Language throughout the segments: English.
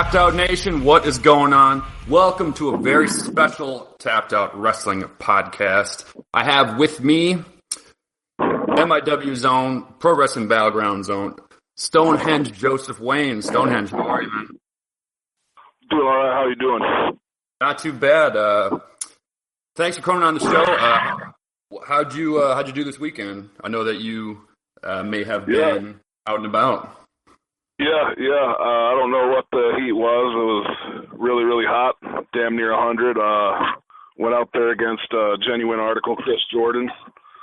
Tapped Out Nation, what is going on? Welcome to a very special Tapped Out Wrestling podcast. I have with me MIW Zone, Pro Wrestling Battleground Zone, Stonehenge Joseph Wayne. Stonehenge, how are you, man? Doing all right. How you doing? Not too bad. Thanks for coming on the show. How'd you do this weekend? I know that you may have been out and about. Yeah. I don't know what the heat was. It was really, really hot, damn near 100. Went out there against Genuine Article, Chris Jordan.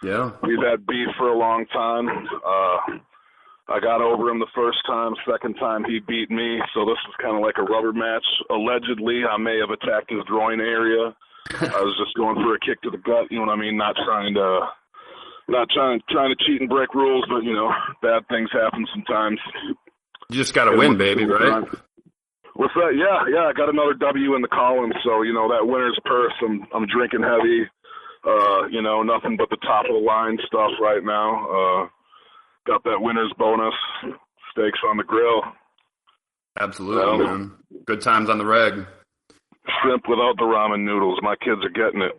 Yeah. We've had beef for a long time. I got over him the first time. Second time, he beat me. So this was kind of like a rubber match. Allegedly, I may have attacked his groin area. I was just going for a kick to the gut. You know what I mean? Not trying to cheat and break rules, but you know, bad things happen sometimes. You just got to win, baby, right? What's that? Yeah. I got another W in the column, so you know that winner's purse. I'm drinking heavy. You know, nothing but the top of the line stuff right now. Got that winner's bonus, steaks on the grill. Absolutely, man. Good times on the reg. Shrimp without the ramen noodles. My kids are getting it.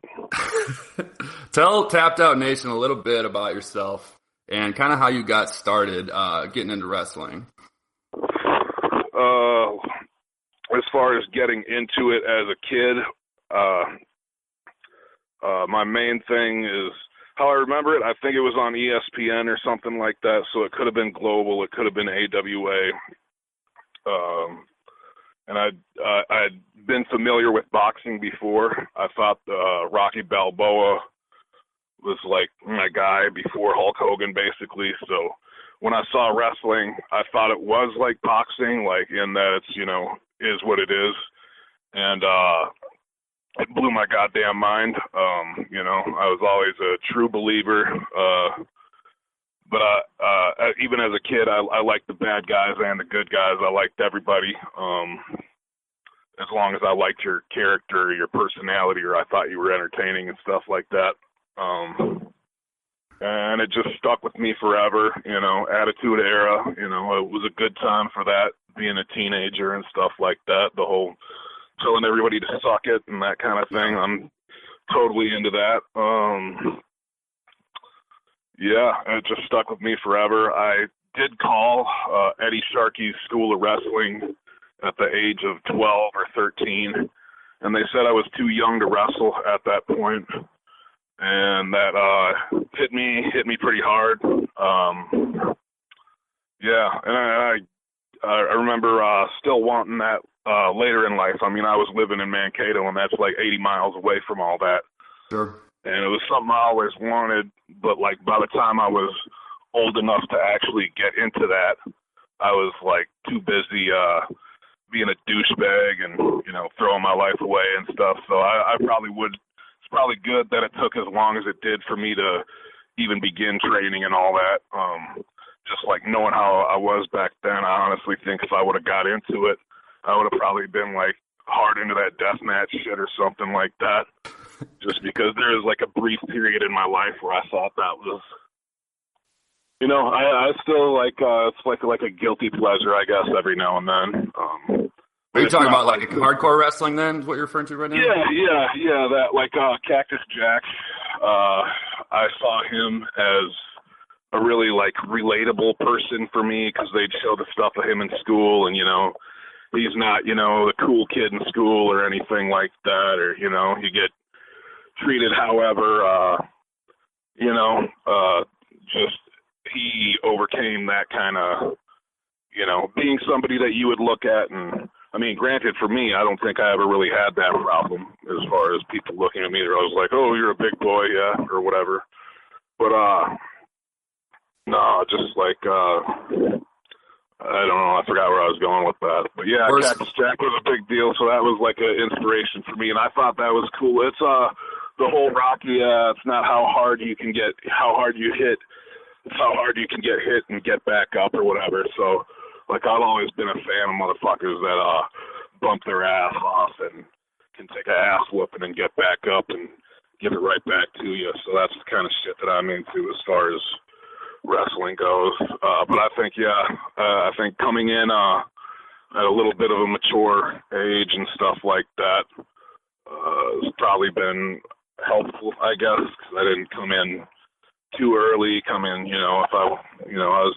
Tell Tapped Out Nation a little bit about yourself and kind of how you got started getting into wrestling. As far as getting into it as a kid, my main thing is how I remember it. I think it was on ESPN or something like that, so it could have been Global. It could have been AWA. And I'd been familiar with boxing before. I thought Rocky Balboa was like my guy before Hulk Hogan, basically. So when I saw wrestling, I thought it was like boxing, like in that it's, you know, is what it is. And it blew my goddamn mind. You know, I was always a true believer. But even as a kid, I liked the bad guys and the good guys. I liked everybody. As long as I liked your character, your personality, or I thought you were entertaining and stuff like that. And it just stuck with me forever, you know, Attitude Era, you know, it was a good time for that, being a teenager and stuff like that, the whole telling everybody to suck it and that kind of thing. I'm totally into that. Yeah, it just stuck with me forever. I did call Eddie Sharkey's School of Wrestling at the age of 12 or 13, and they said I was too young to wrestle at that point, and that hit me pretty hard. Yeah, and I remember still wanting that later in life. I mean, I was living in Mankato, and that's like 80 miles away from all that. Sure. And it was something I always wanted, but like by the time I was old enough to actually get into that, I was like too busy being a douchebag and, you know, throwing my life away and stuff. So I probably would. It's probably good that it took as long as it did for me to even begin training and all that. Just like knowing how I was back then, I honestly think if I would have got into it, I would have probably been like hard into that deathmatch shit or something like that. Just because there was like a brief period in my life where I thought that was, you know, I still like it's like a guilty pleasure, I guess, every now and then. Are you talking about like hardcore wrestling then, is what you're referring to right now? Yeah, that like Cactus Jack. I saw him as a really like relatable person for me because they'd show the stuff of him in school, and you know, he's not, you know, the cool kid in school or anything like that, or you know, you get treated however, you know, just he overcame that kind of, you know, being somebody that you would look at. And I mean, granted, for me, I don't think I ever really had that problem as far as people looking at me. They're always like, oh, you're a big boy, yeah, or whatever. But no, just like I don't know, I forgot where I was going with that. But yeah, Cactus Jack was a big deal, so that was like an inspiration for me, and I thought that was cool. It's the whole Rocky, it's not how hard you can get, how hard you hit, it's how hard you can get hit and get back up or whatever. So, like, I've always been a fan of motherfuckers that bump their ass off and can take an ass whooping and get back up and give it right back to you. So that's the kind of shit that I'm into as far as wrestling goes. But I think, I think coming in, I at a little bit of a mature age and stuff like that. It's probably been helpful, I guess, because I didn't come in too early. If I was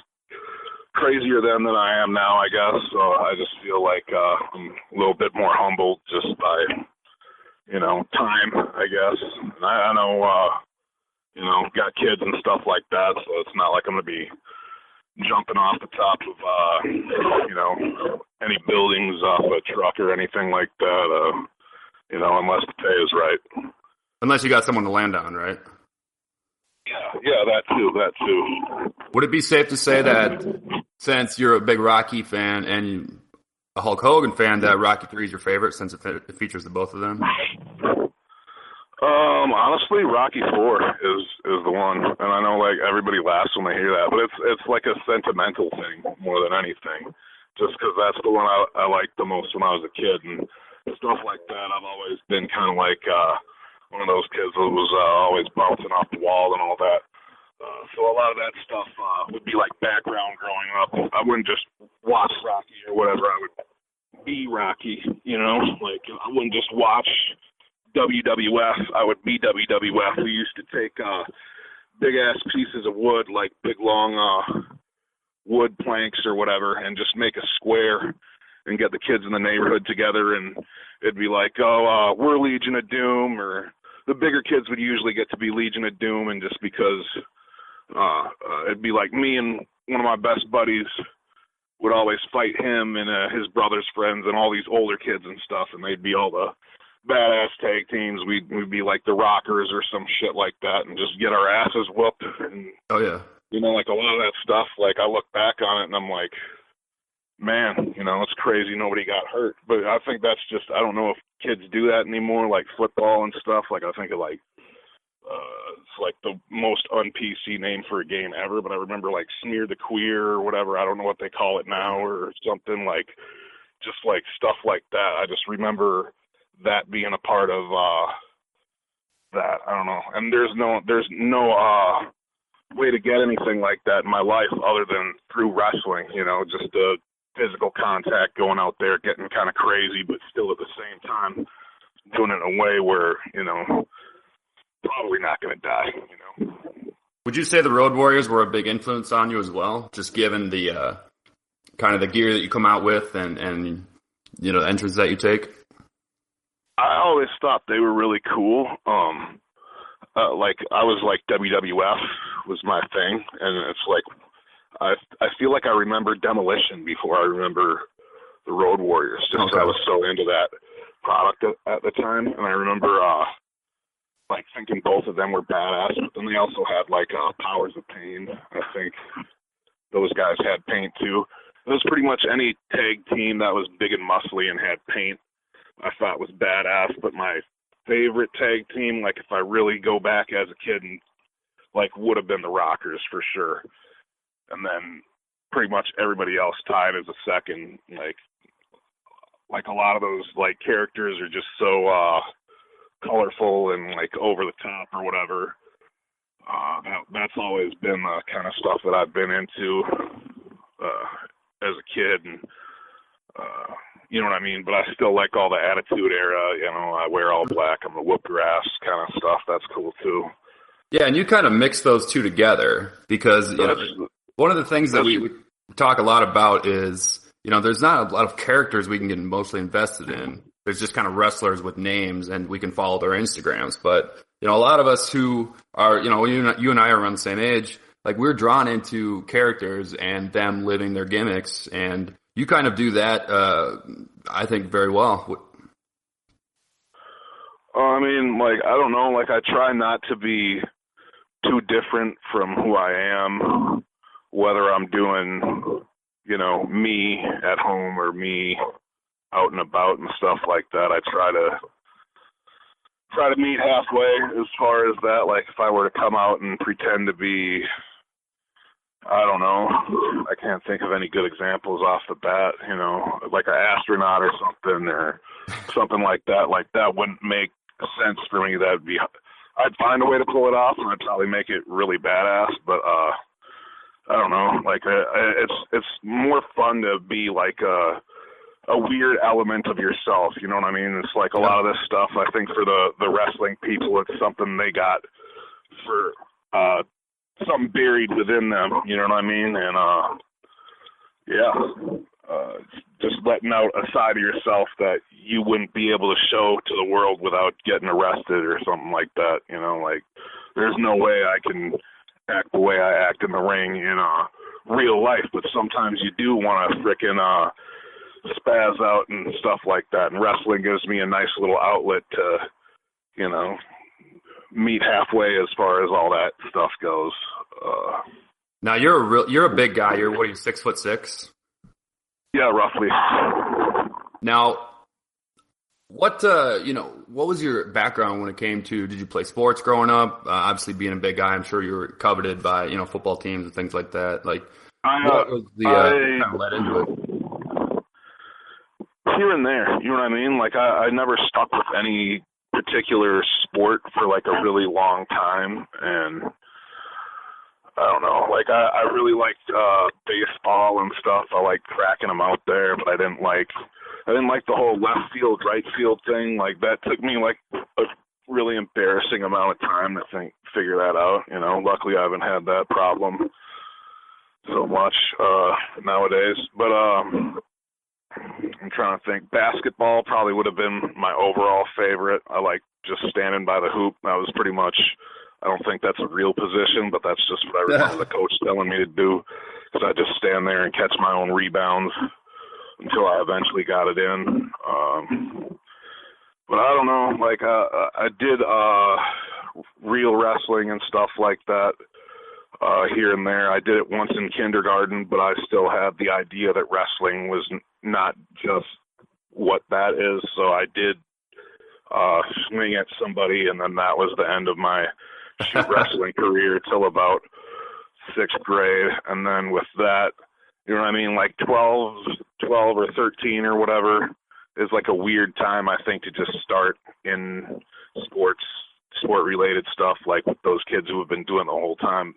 crazier then than I am now, I guess. So I just feel like I'm a little bit more humbled just by, time, I guess. And I know, got kids and stuff like that, so it's not like I'm going to be jumping off the top of, any buildings off a truck or anything like that, unless the pay is right. Unless you got someone to land on, right? Yeah, that too. Would it be safe to say that since you're a big Rocky fan and a Hulk Hogan fan, that Rocky 3 is your favorite since it features the both of them? Honestly, Rocky 4 is the one, and I know like everybody laughs when they hear that, but it's like a sentimental thing more than anything, just because that's the one I liked the most when I was a kid and stuff like that. I've always been kind of like one of those kids that was always bouncing off the wall and all that. So a lot of that stuff would be like background growing up. I wouldn't just watch Rocky or whatever. I would be Rocky, like I wouldn't just watch WWF. I would be WWF. We used to take big ass pieces of wood, like big long wood planks or whatever, and just make a square and get the kids in the neighborhood together, and it'd be like, we're Legion of Doom, or the bigger kids would usually get to be Legion of Doom, and just because it'd be like me and one of my best buddies would always fight him and his brother's friends and all these older kids and stuff, and they'd be all the badass tag teams. We'd be like the Rockers or some shit like that, and just get our asses whooped. And, oh yeah, like a lot of that stuff. Like I look back on it and I'm like, man, it's crazy nobody got hurt. But I think that's just, I don't know if kids do that anymore, like football and stuff. Like I think of like it's like the most un-PC name for a game ever, but I remember like Smear the Queer or whatever. I don't know what they call it now, or something like, just like stuff like that. I just remember that being a part of that. I don't know. And there's no way to get anything like that in my life other than through wrestling, just the physical contact, going out there, getting kind of crazy, but still at the same time doing it in a way where, probably not going to die, Would you say the Road Warriors were a big influence on you as well, just given the kind of the gear that you come out with and the entrance that you take? I always thought they were really cool. Like I was like WWF was my thing, and it's like I feel like I remember Demolition before I remember the Road Warriors, just because I was so into that product at the time. And I remember like thinking both of them were badass, but then they also had like Powers of Pain. I think those guys had paint too. It was pretty much any tag team that was big and muscly and had paint I thought was badass. But my favorite tag team, like if I really go back as a kid, and like would have been the Rockers for sure. And then pretty much everybody else tied as a second. Like a lot of those like characters are just so colorful and like over the top or whatever. That's always been the kind of stuff that I've been into as a kid, and you know what I mean? But I still like all the Attitude Era, I wear all black, I'm a whoop your ass kind of stuff. That's cool too. Yeah, and you kind of mix those two together because one of the things that we talk a lot about is, there's not a lot of characters we can get emotionally invested in. There's just kind of wrestlers with names, and we can follow their Instagrams. But, a lot of us who are, you and I are around the same age, like we're drawn into characters and them living their gimmicks, and you kind of do that, I think, very well. I mean, like, I don't know, like I try not to be too different from who I am, whether I'm doing, me at home or me out and about and stuff like that. I try to meet halfway as far as that. Like if I were to come out and pretend to be, I don't know, I can't think of any good examples off the bat, like an astronaut or something like that wouldn't make sense for me. That'd be, I'd find a way to pull it off, and I'd probably make it really badass, but I don't know, like it's more fun to be like a weird element of yourself. You know what I mean? It's like a lot of this stuff, I think for the wrestling people, it's something they got for something buried within them. You know what I mean? And just letting out a side of yourself that you wouldn't be able to show to the world without getting arrested or something like that. You know, like there's no way I can act the way I act in the ring in real life, but sometimes you do want to frickin' spaz out and stuff like that. And wrestling gives me a nice little outlet to, you know, meet halfway as far as all that stuff goes. Now you're a big guy. You're 6'6"? Yeah, roughly. Now, what was your background when it came to, did you play sports growing up? Obviously being a big guy, I'm sure you were coveted by, football teams and things like that. Like, what was the kind of led into it? Here and there, you know what I mean? Like, I never stuck with any particular sport for like a really long time, and I don't know, like I really liked baseball and stuff. I liked cracking them out there, but I didn't like the whole left field, right field thing. Like that took me like a really embarrassing amount of time to figure that out. You know, luckily I haven't had that problem so much nowadays. But I'm trying to think. Basketball probably would have been my overall favorite. I like just standing by the hoop. That was pretty much. I don't think that's a real position, but that's just what I remember the coach telling me to do, because I just stand there and catch my own rebounds until I eventually got it in. But I don't know, like I did real wrestling and stuff like that here and there. I did it once in kindergarten, but I still had the idea that wrestling was not just what that is. So I did swing at somebody, and then that was the end of my shoot wrestling career till about 6th grade. And then with that, you know what I mean, like 12 or 13 or whatever is like a weird time, I think, to just start in sport related stuff, like with those kids who have been doing the whole time.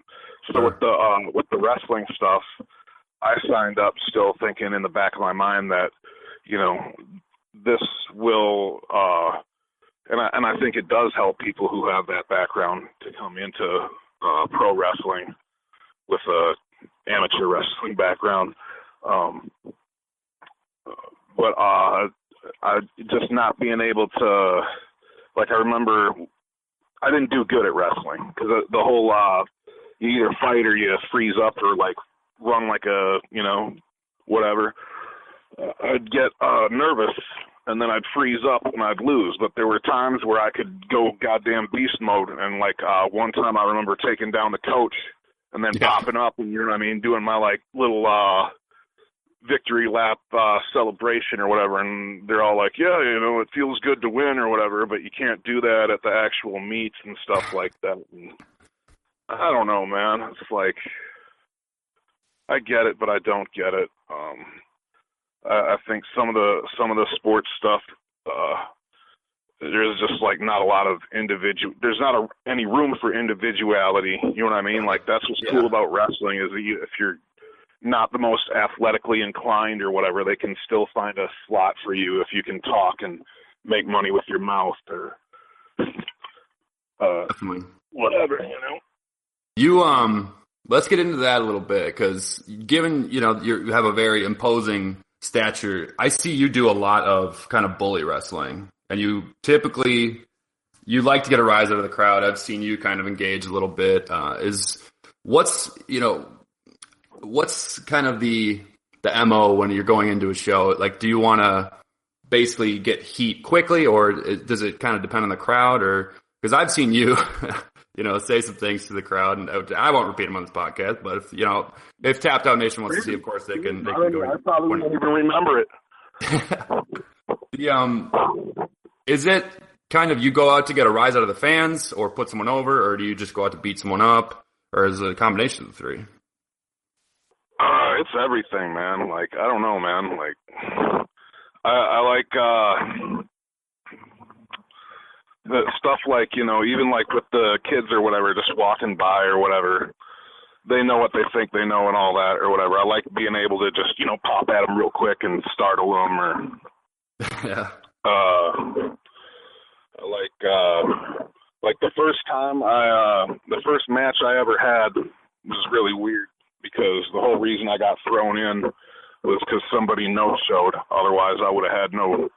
So with the wrestling stuff, I signed up still thinking in the back of my mind that, you know, this will and I think it does help people who have that background to come into pro wrestling with a amateur wrestling background. But I just not being able to, like, I remember I didn't do good at wrestling because the whole you either fight or you freeze up or like run like a, you know, whatever. I'd get nervous and then I'd freeze up and I'd lose. But there were times where I could go goddamn beast mode. And like one time I remember taking down the coach and then popping up and, you know what I mean, doing my like little victory lap celebration or whatever. And they're all like, yeah, you know, it feels good to win or whatever, but you can't do that at the actual meets and stuff like that. And I don't know, man. It's like, I get it, but I don't get it. I think some of the sports stuff, there's just like not a lot of there's not any room for individuality. You know what I mean? Like that's what's cool about wrestling is that if you're not the most athletically inclined or whatever, they can still find a slot for you if you can talk and make money with your mouth or definitely whatever, you know. You let's get into that a little bit because given you have a very imposing stature, I see you do a lot of kind of bully wrestling, and you like to get a rise out of the crowd. I've seen you kind of engage a little bit. What's kind of the MO when you're going into a show? Like, do you want to basically get heat quickly, or does it kind of depend on the crowd? Or because I've seen you, say some things to the crowd, and I won't repeat them on this podcast. But if Tapped Out Nation wants to see, of course they can. They can go. I probably won't even remember it. Is it kind of you go out to get a rise out of the fans, or put someone over, or do you just go out to beat someone up, or is it a combination of the three? It's everything, man. Like, I don't know, man. Like, I like the stuff like, even like with the kids or whatever, just walking by or whatever. they know what they think they know and all that or whatever. I like being able to just, pop at them real quick and startle them or, Yeah. Like the first time the first match I ever had was really weird because the whole reason I got thrown in was because somebody no-showed. Otherwise, I would have had no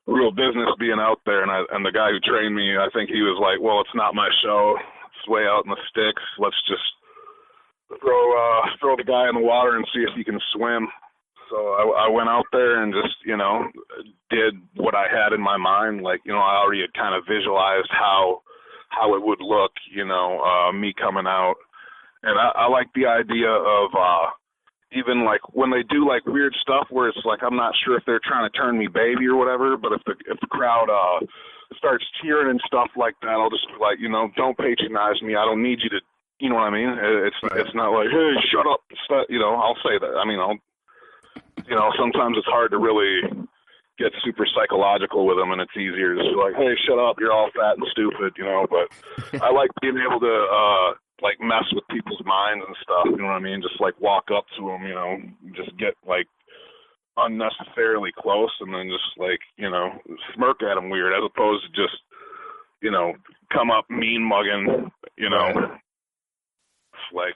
real business being out there. And the guy who trained me, I think he was like, well, it's not my show. It's way out in the sticks. Let's just throw the guy in the water and see if he can swim. So I went out there and just, did what I had in my mind. Like, I already had kind of visualized how it would look, me coming out. And I like the idea of even like when they do like weird stuff where it's like I'm not sure if they're trying to turn me baby or whatever, but if the crowd starts cheering and stuff like that, I'll just be like, don't patronize me. I don't need you to, you know what I mean? It's not like, hey, shut up. I'll say that. I mean, sometimes it's hard to really get super psychological with them, and it's easier to just be like, hey, shut up, you're all fat and stupid, but I like being able to like mess with people's minds and stuff, you know what I mean? Just like walk up to them, just get like unnecessarily close and then just like, smirk at them weird as opposed to just, come up mean mugging, It's like,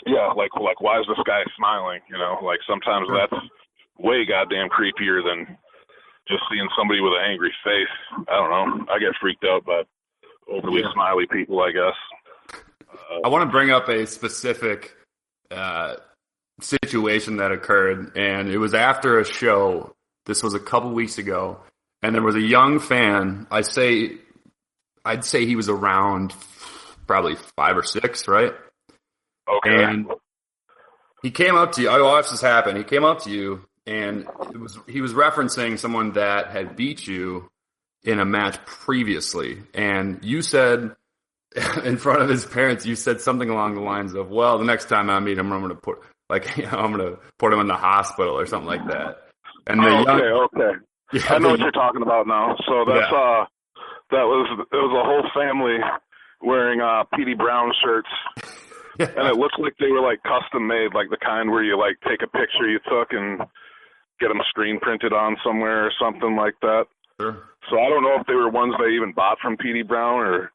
yeah, like why is this guy smiling? Like sometimes that's way goddamn creepier than just seeing somebody with an angry face. I don't know. I get freaked out by overly smiley people, I guess. I want to bring up a specific situation that occurred, and it was after a show. This was a couple weeks ago, and there was a young fan. I'd say he was around probably 5 or 6, right? Okay. And he came up to you. I watched this happen. He came up to you, and he was referencing someone that had beat you in a match previously, and you said in front of his parents, you said something along the lines of, "Well, the next time I meet him, I'm going to put him in the hospital or something like that." And okay. Yeah, I know what you're talking about now. So that's it was a whole family wearing PD Brown shirts. Yeah. And it looked like they were like custom made, like the kind where you like take a picture you took and get them screen printed on somewhere or something like that. Sure. So I don't know if they were ones they even bought from PD Brown or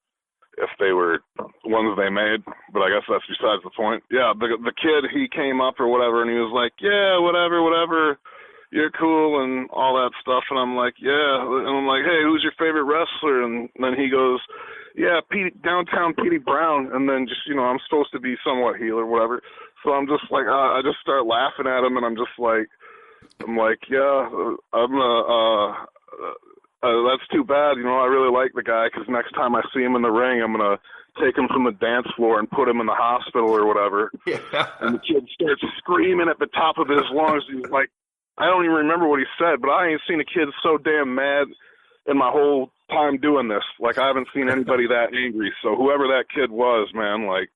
if they were ones they made, but I guess that's besides the point. Yeah, the kid, he came up or whatever, and he was like, yeah, whatever, you're cool and all that stuff. And I'm like, yeah. And I'm like, hey, who's your favorite wrestler? And then he goes, yeah, downtown Petey Brown. And then just, I'm supposed to be somewhat heel or whatever. So I'm just like, I just start laughing at him, and I'm like, yeah, that's too bad. I really like the guy because next time I see him in the ring, I'm going to take him from the dance floor and put him in the hospital or whatever. Yeah. And the kid starts screaming at the top of his lungs. He's like, I don't even remember what he said, but I ain't seen a kid so damn mad in my whole time doing this. Like, I haven't seen anybody that angry. So whoever that kid was, man, like,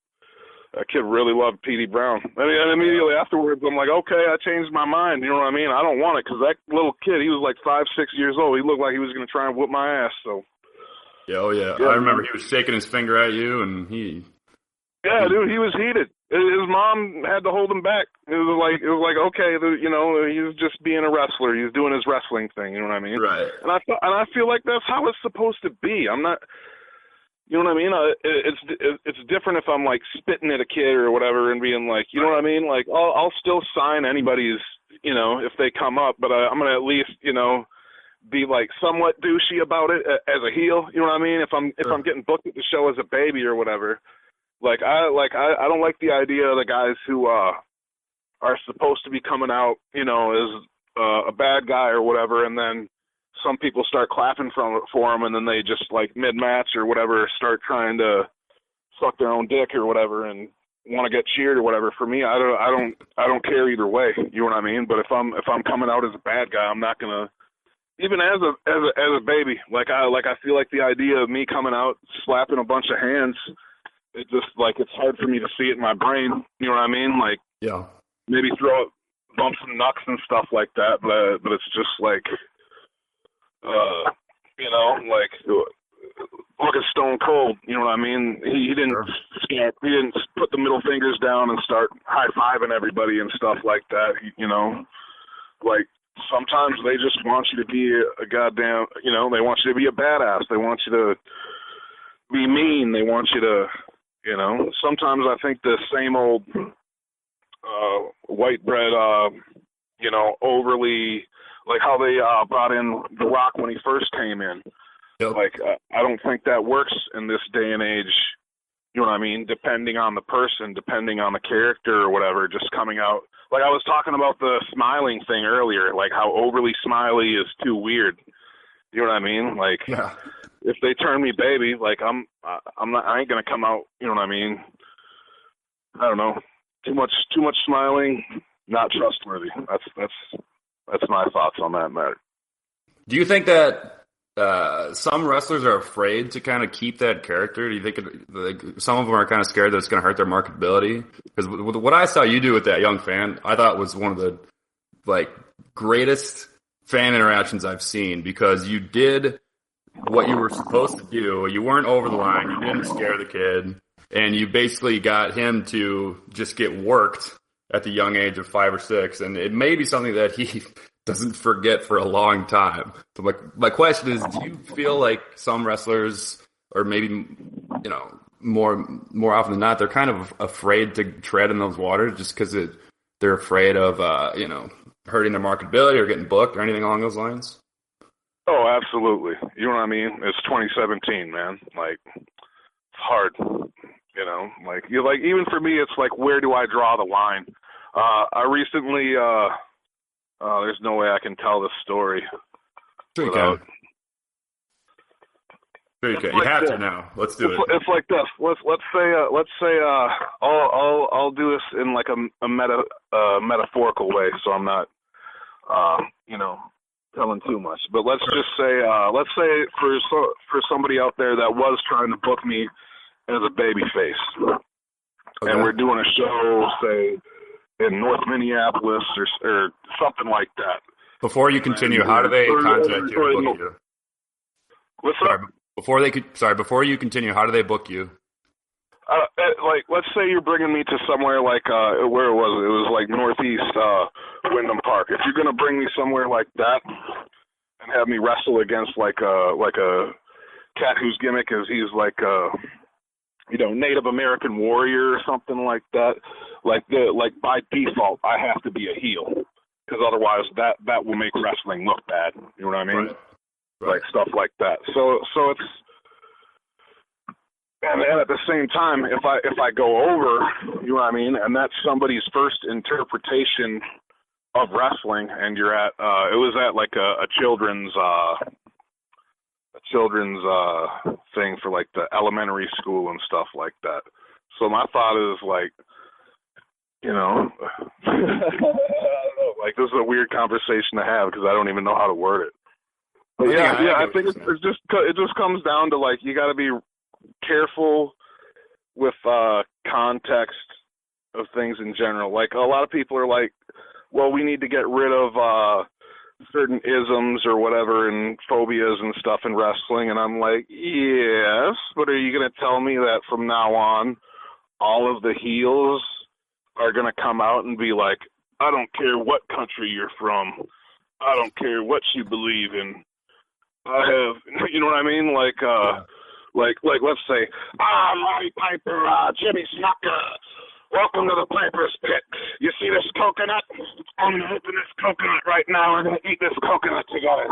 that kid really loved Petey Brown. And immediately afterwards, I'm like, okay, I changed my mind. You know what I mean? I don't want it because that little kid, he was like 5, 6 years old. He looked like he was going to try and whoop my ass. So. Yeah, oh, yeah. I remember he was shaking his finger at you, and Yeah, dude, he was heated. His mom had to hold him back. It was like, okay, he was just being a wrestler. He was doing his wrestling thing. You know what I mean? Right. And I feel like that's how it's supposed to be. I'm not. You know what I mean? It's different if I'm like spitting at a kid or whatever and being like, you know what I mean? Like, I'll still sign anybody's, if they come up, but I'm gonna at least, be like somewhat douchey about it as a heel. You know what I mean? If I'm getting booked at the show as a baby or whatever, I don't like the idea of the guys who are supposed to be coming out, as a bad guy or whatever, and then some people start clapping for him, and then they just like mid-match or whatever start trying to suck their own dick or whatever and want to get cheered or whatever. For me, I don't care either way. You know what I mean? But if I'm coming out as a bad guy, I'm not gonna, even as a baby. Like I feel like the idea of me coming out slapping a bunch of hands, it just like it's hard for me to see it in my brain. You know what I mean? Like, yeah, maybe throw bumps and knucks and stuff like that, but it's just like. Like look at Stone Cold, you know what I mean? He didn't put the middle fingers down and start high-fiving everybody and stuff like that, you know. Like, sometimes they just want you to be a goddamn, you know, they want you to be a badass. They want you to be mean. They want you to, you know. Sometimes I think the same old white bread, you know, overly, like how they brought in The Rock when he first came in. Yep. Like, I don't think that works in this day and age, you know what I mean? Depending on the person, depending on the character or whatever, just coming out. Like I was talking about the smiling thing earlier, like how overly smiley is too weird. You know what I mean? Like, Yeah. if they turn me baby, like I ain't gonna come out. You know what I mean? I don't know. Too much smiling, not trustworthy. That's my thoughts on that matter. Do you think that some wrestlers are afraid to kind of keep that character? Do you think like some of them are kind of scared that it's going to hurt their marketability? Because with what I saw you do with that young fan, I thought was one of the like greatest fan interactions I've seen, because you did what you were supposed to do. You weren't over the line. You didn't scare the kid, and you basically got him to just get worked at the young age of 5 or 6, and it may be something that he doesn't forget for a long time. So my question is, do you feel like some wrestlers, or maybe, you know, more often than not, they're kind of afraid to tread in those waters just because they're afraid of, you know, hurting their marketability or getting booked or anything along those lines? Oh, absolutely. You know what I mean? It's 2017, man. Like, it's hard. You know, like even for me, it's like, where do I draw the line? I recently, there's no way I can tell this story. Sure you can. Sure you can. You have to now. Let's do it. It's like this. Let's say I'll do this in like a metaphorical way, so I'm not you know, telling too much. But let's just say for somebody out there that was trying to book me as a baby face, Okay. and we're doing a show, say, in North Minneapolis or something like that. Before you continue, how do they contact you or book you? What's Sorry, up? before you continue, how do they book you? Like, let's say you're bringing me to somewhere like, where was it? It was like Northeast Wyndham Park. If you're going to bring me somewhere like that and have me wrestle against like a cat whose gimmick is he's like you know, Native American warrior or something like that, like by default, I have to be a heel, because otherwise that will make wrestling look bad. You know what I mean? Right. Like stuff like that. So it's, and at the same time, if I go over, you know what I mean, and that's somebody's first interpretation of wrestling, and you're at it was at like a children's thing for like the elementary school and stuff like that. So my thought is like, you know, like this is a weird conversation to have because I don't even know how to word it. But I think it just comes down to like, you got to be careful with context of things in general. Like a lot of people are like, well, we need to get rid of certain isms or whatever and phobias and stuff in wrestling, and I'm like, yes, but are you going to tell me that from now on all of the heels are going to come out and be like, I don't care what country you're from, I don't care what you believe in, I have, you know what I mean? Like, like let's say, Roddy Piper, Jimmy Snuka, welcome to the Piper's Pit. You see this coconut? I'm going to open this coconut right now. We're going to eat this coconut together.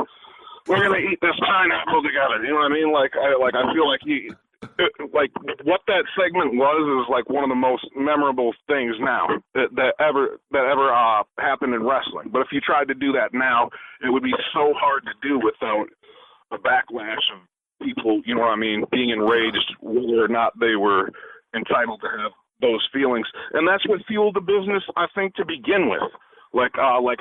We're going to eat this pineapple together. You know what I mean? Like I feel like like what that segment was is like one of the most memorable things now that ever happened in wrestling. But if you tried to do that now, it would be so hard to do without a backlash of people, you know what I mean, being enraged whether or not they were entitled to have those feelings. And that's what fueled the business, I think, to begin with. I like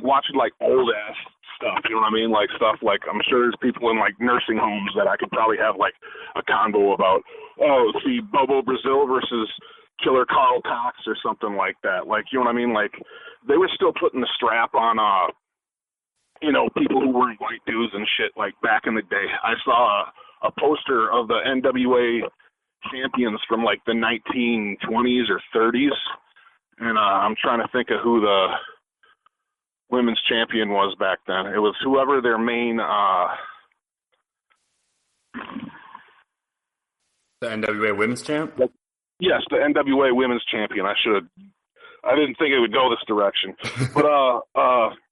watching like old ass stuff, you know what I mean? Like stuff like, I'm sure there's people in like nursing homes that I could probably have like a convo about, see Bobo Brazil versus Killer Carl Cox or something like that. Like, you know what I mean? Like they were still putting the strap on you know, people who weren't white dudes and shit, like back in the day. I saw a poster of the NWA champions from like the 1920s or 30s, and I'm trying to think of who the women's champion was back then. It was whoever their main the NWA Women's Champ? Yes, the NWA Women's Champion. I didn't think it would go this direction. But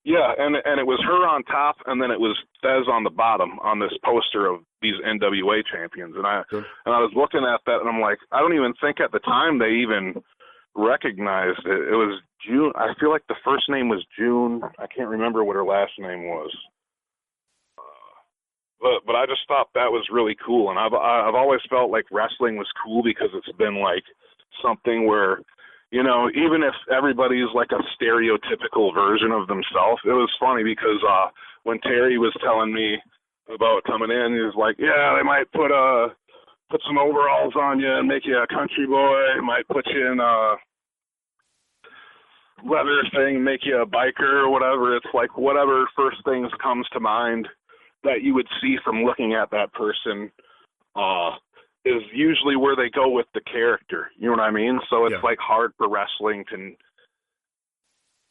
yeah, and it was her on top, and then it was Fez on the bottom on this poster of these NWA champions. And I was looking at that, and I'm like, I don't even think at the time they even recognized it. It was June. I feel like the first name was June. I can't remember what her last name was. But I just thought that was really cool, and I've always felt like wrestling was cool because it's been like something where, you know, even if everybody's like a stereotypical version of themselves, it was funny because when Terry was telling me about coming in, he was like, yeah, they might put some overalls on you and make you a country boy, might put you in a leather thing, make you a biker or whatever. It's like whatever first things comes to mind that you would see from looking at that person is usually where they go with the character. You know what I mean? So it's like hard for wrestling to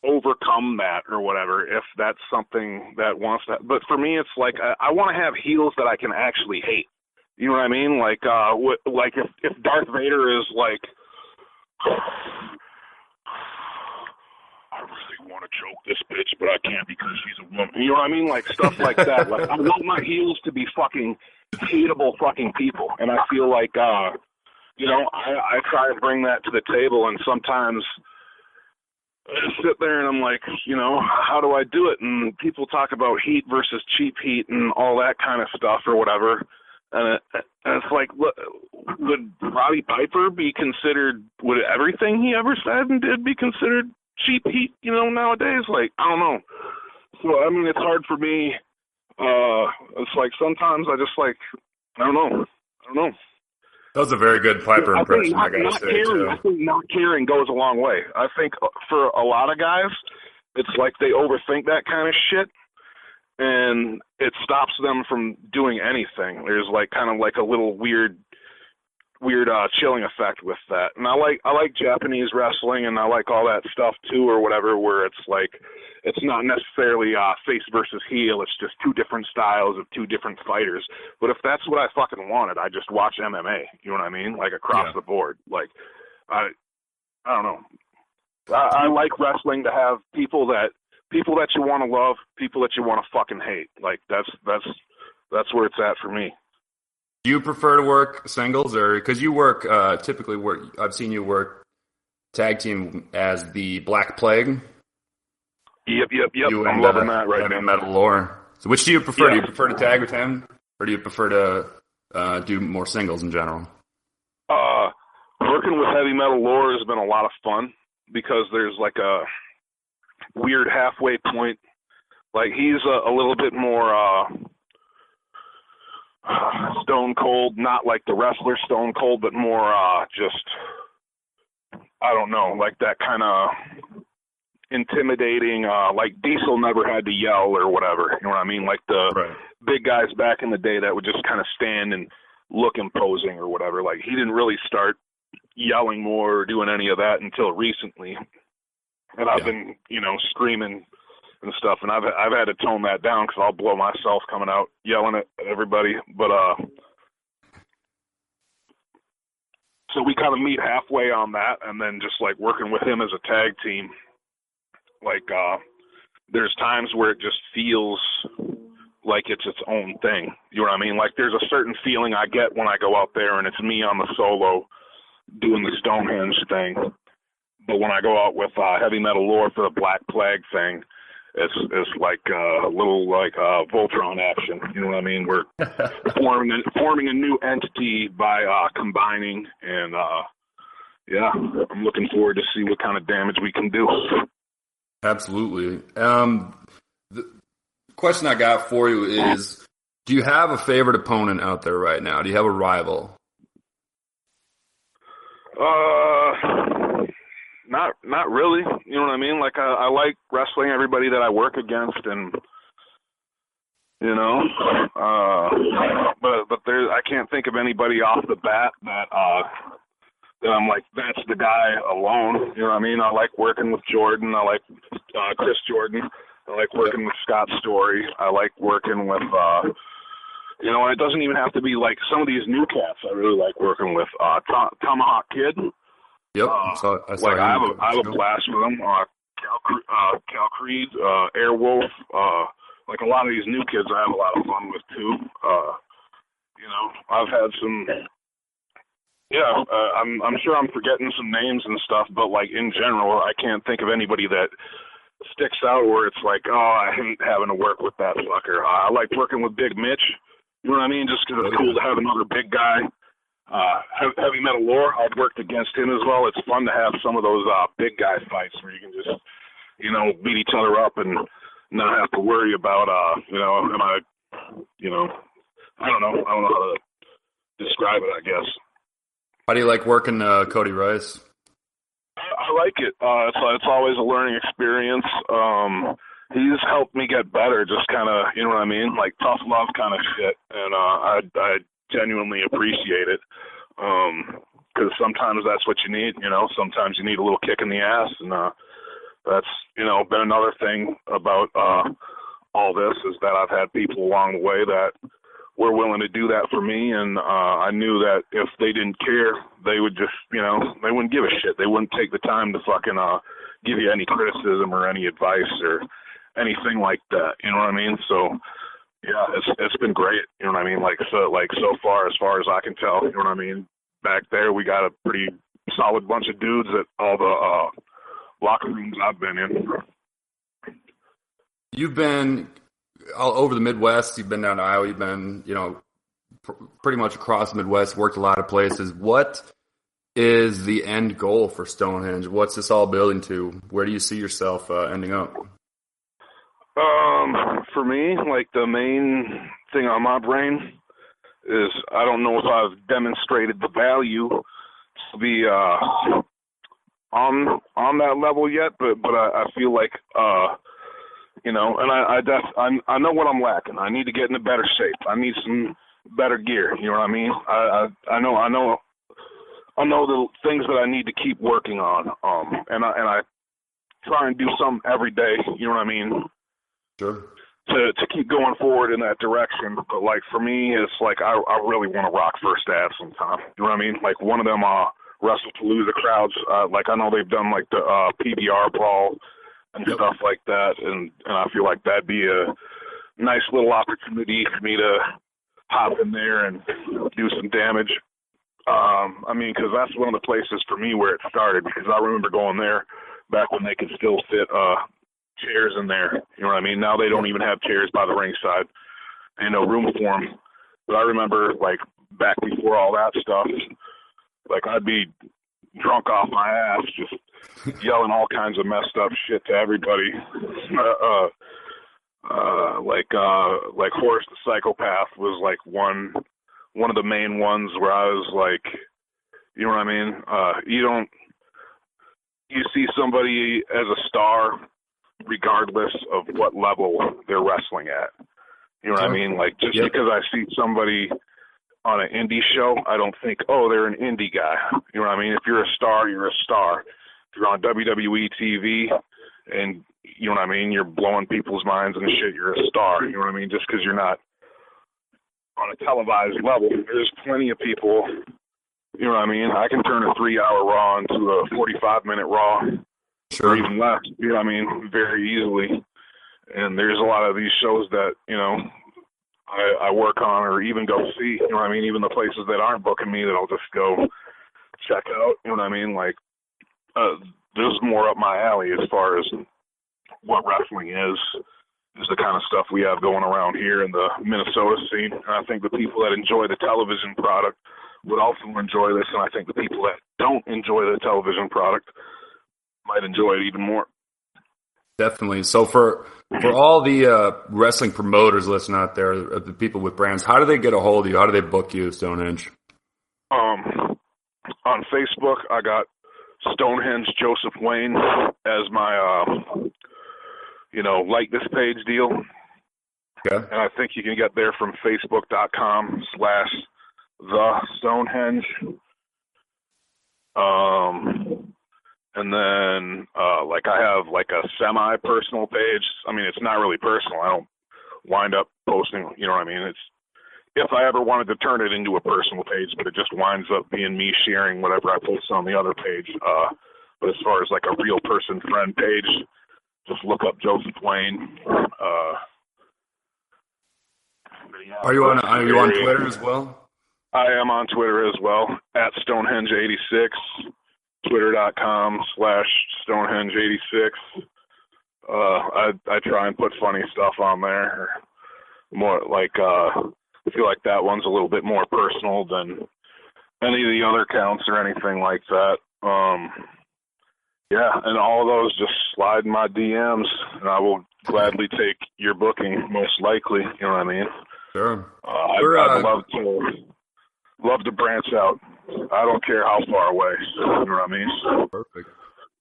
overcome that or whatever if that's something that wants to. But for me, it's like I want to have heels that I can actually hate. You know what I mean? Like if Darth Vader is like, I really want to choke this bitch, but I can't because she's a woman. You know what I mean? Like stuff like that. Like I want my heels to be fucking hateable fucking people, and I feel like you know, I try to bring that to the table, and sometimes I sit there and I'm like, you know, how do I do it? And people talk about heat versus cheap heat and all that kind of stuff or whatever. And it's like, would Roddy Piper be considered, would everything he ever said and did be considered cheap heat, you know, nowadays? Like, I don't know. So, I mean, it's hard for me. It's like sometimes I just like, I don't know. That was a very good Piper impression, I gotta say, too. I think not caring goes a long way. I think for a lot of guys, it's like they overthink that kind of shit, and it stops them from doing anything. There's like kind of like a little weird chilling effect with that. And I like Japanese wrestling, and I like all that stuff too, or whatever, where it's like it's not necessarily face versus heel. It's just two different styles of two different fighters. But if that's what I fucking wanted, I just watch MMA. You know what I mean? Like across the board. Like I don't know. I like wrestling to have people that you want to love, people that you want to fucking hate. Like that's where it's at for me. Do you prefer to work singles, or because you work typically work? I've seen you work tag team as the Black Plague. Yep. I'm loving that right now. Heavy Metal Lore. So, which do you prefer? Yeah. Do you prefer to tag with him, or do you prefer to do more singles in general? Working with Heavy Metal Lore has been a lot of fun because there's like a weird halfway point. Like he's a little bit more. Stone Cold, not like the wrestler Stone Cold, but more just, I don't know, like that kind of intimidating, like Diesel never had to yell or whatever, you know what I mean? Like the big guys back in the day that would just kind of stand and look imposing or whatever. Like he didn't really start yelling more or doing any of that until recently. And I've been, you know, screaming and stuff, and I've had to tone that down because I'll blow myself coming out yelling at everybody. But so we kind of meet halfway on that, and then just like working with him as a tag team, like there's times where it just feels like it's its own thing. You know what I mean? Like there's a certain feeling I get when I go out there and it's me on the solo doing the Stonehenge thing. But when I go out with Heavy Metal Lore for the Black Plague thing, it's like a little like Voltron action. You know what I mean? We're forming a new entity by combining, and I'm looking forward to see what kind of damage we can do. Absolutely. The question I got for you is, do you have a favorite opponent out there right now? Do you have a rival? Not really. You know what I mean? Like I like wrestling everybody that I work against, and you know, but I can't think of anybody off the bat that I'm like, that's the guy alone. You know what I mean? I like working with Jordan. I like Chris Jordan. I like working with Scott Story. I like working with, you know, it doesn't even have to be like some of these new cats. I really like working with Tomahawk Kid. Yep. I have a blast with them. Cal Creed, Airwolf. Like a lot of these new kids, I have a lot of fun with too. You know, I've had some. Yeah, I'm sure I'm forgetting some names and stuff, but like in general, I can't think of anybody that sticks out where it's like, oh, I hate having to work with that fucker. I like working with Big Mitch. You know what I mean? Just because it's cool to have another big guy. Heavy Metal Lore, I've worked against him as well. It's fun to have some of those big guy fights where you can just, you know, beat each other up and not have to worry about, you know, I don't know how to describe it, I guess. How do you like working Cody Rice? I like it. It's always a learning experience. He's helped me get better, just kind of, you know what I mean, like tough love kind of shit, and I genuinely appreciate it, because sometimes that's what you need, you know. Sometimes you need a little kick in the ass, and that's, you know, been another thing about all this is that I've had people along the way that were willing to do that for me, and I knew that if they didn't care, they would just, you know, they wouldn't give a shit. They wouldn't take the time to fucking give you any criticism or any advice or anything like that. You know what I mean? So yeah, it's been great. You know what I mean? Like so far as I can tell, you know what I mean? Back there, we got a pretty solid bunch of dudes at all the locker rooms I've been in. You've been all over the Midwest. You've been down to Iowa. You've been, you know, pretty much across the Midwest, worked a lot of places. What is the end goal for Stonehenge? What's this all building to? Where do you see yourself ending up? For me, like the main thing on my brain is I don't know if I've demonstrated the value to be on that level yet, but I feel like you know, and I know what I'm lacking. I need to get into better shape. I need some better gear. You know what I mean? I know the things that I need to keep working on. And I try and do something every day. You know what I mean? Sure. To keep going forward in that direction. But like for me, it's like I really want to rock First Ave sometime. You know what I mean? Like one of them WrestlePalooza crowds. Like I know they've done like the PBR brawl and stuff like that, and I feel like that'd be a nice little opportunity for me to hop in there and do some damage. I mean, because that's one of the places for me where it started, because I remember going there back when they could still fit chairs in there. You know what I mean? Now they don't even have chairs by the ringside. Ain't no room for them. But I remember, like, back before all that stuff, like, I'd be drunk off my ass, just yelling all kinds of messed up shit to everybody. Like Horace the Psychopath was, like, one of the main ones where I was like, you know what I mean? You see somebody as a star regardless of what level they're wrestling at. You know what I mean? Like, just because I see somebody on an indie show, I don't think, oh, they're an indie guy. You know what I mean? If you're a star, you're a star. If you're on WWE TV and, you know what I mean, you're blowing people's minds and shit, you're a star. You know what I mean? Just because you're not on a televised level. There's plenty of people, you know what I mean? I can turn a 3-hour Raw into a 45-minute Raw. Sure. Or even less, you know what I mean, very easily. And there's a lot of these shows that, you know, I work on or even go see, you know what I mean, even the places that aren't booking me that I'll just go check out, you know what I mean, like, this is more up my alley as far as what wrestling is the kind of stuff we have going around here in the Minnesota scene. And I think the people that enjoy the television product would also enjoy this, and I think the people that don't enjoy the television product might enjoy it even more. Definitely. So for all the wrestling promoters listening out there, the people with brands, how do they get a hold of you? How do they book you, Stonehenge? On Facebook, I got Stonehenge Joseph Wayne as my, like this page deal. Okay. And I think you can get there from facebook.com/the-Stonehenge. And then, like, I have, like, a semi-personal page. I mean, it's not really personal. I don't wind up posting, you know what I mean? It's if I ever wanted to turn it into a personal page, but it just winds up being me sharing whatever I post on the other page. But as far as, like, a real person friend page, just look up Joseph Wayne. Are you on Twitter as well? I am on Twitter as well, at Stonehenge86, twitter.com/Stonehenge86. I try and put funny stuff on there. More like, I feel like that one's a little bit more personal than any of the other accounts or anything like that. Yeah, and all of those just slide in my DMs, and I will gladly take your booking, most likely. You know what I mean? Sure. I'd love to branch out. I don't care how far away. You know what I mean? Perfect.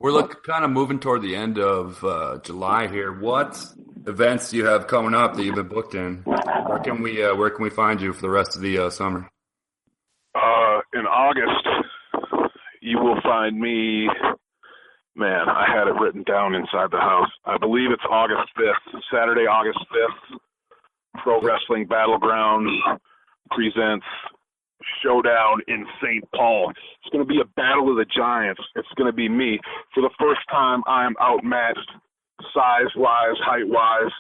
We're kind of moving toward the end of July here. What events do you have coming up that you've been booked in? Where can we find you for the rest of the summer? In August, you will find me. Man, I had it written down inside the house. I believe it's August 5th, Saturday, August 5th. Pro Wrestling Battlegrounds presents Showdown in St. Paul. It's going to be a battle of the giants. It's going to be me. For the first time, I am outmatched size-wise, height-wise,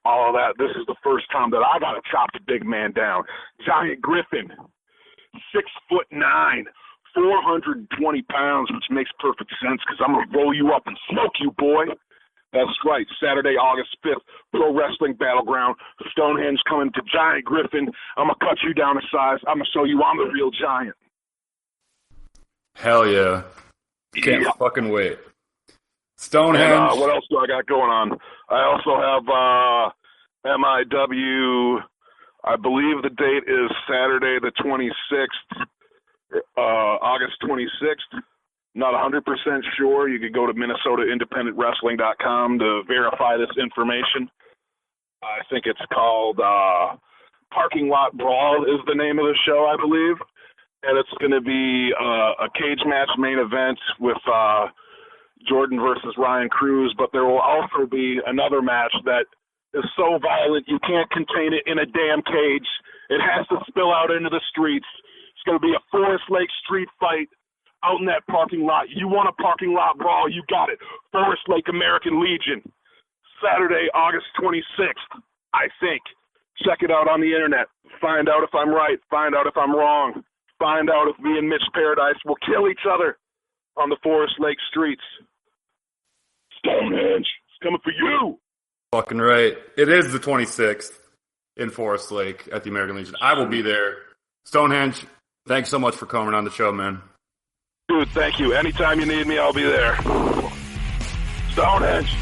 all of that. This is the first time that I got to chop the big man down. Giant Griffin, 6'9", 420 pounds, which makes perfect sense because I'm going to roll you up and smoke you, boy. That's right, Saturday, August 5th, Pro Wrestling Battleground, Stonehenge coming to Giant Griffin. I'm going to cut you down to size. I'm going to show you I'm the real giant. Hell yeah. Can't fucking wait. Stonehenge. And, what else do I got going on? I also have MIW. I believe the date is Saturday the 26th, August 26th. Not 100% sure. You could go to MinnesotaIndependentWrestling.com to verify this information. I think it's called Parking Lot Brawl is the name of the show, I believe. And it's going to be a cage match main event with Jordan versus Ryan Cruz. But there will also be another match that is so violent you can't contain it in a damn cage. It has to spill out into the streets. It's going to be a Forest Lake street fight. Out in that parking lot. You want a parking lot brawl, you got it. Forest Lake American Legion. Saturday, August 26th, I think. Check it out on the internet. Find out if I'm right. Find out if I'm wrong. Find out if me and Mitch Paradise will kill each other on the Forest Lake streets. Stonehenge, it's coming for you. Fucking right. It is the 26th in Forest Lake at the American Legion. I will be there. Stonehenge, thanks so much for coming on the show, man. Dude, thank you. Anytime you need me, I'll be there. Stonehenge.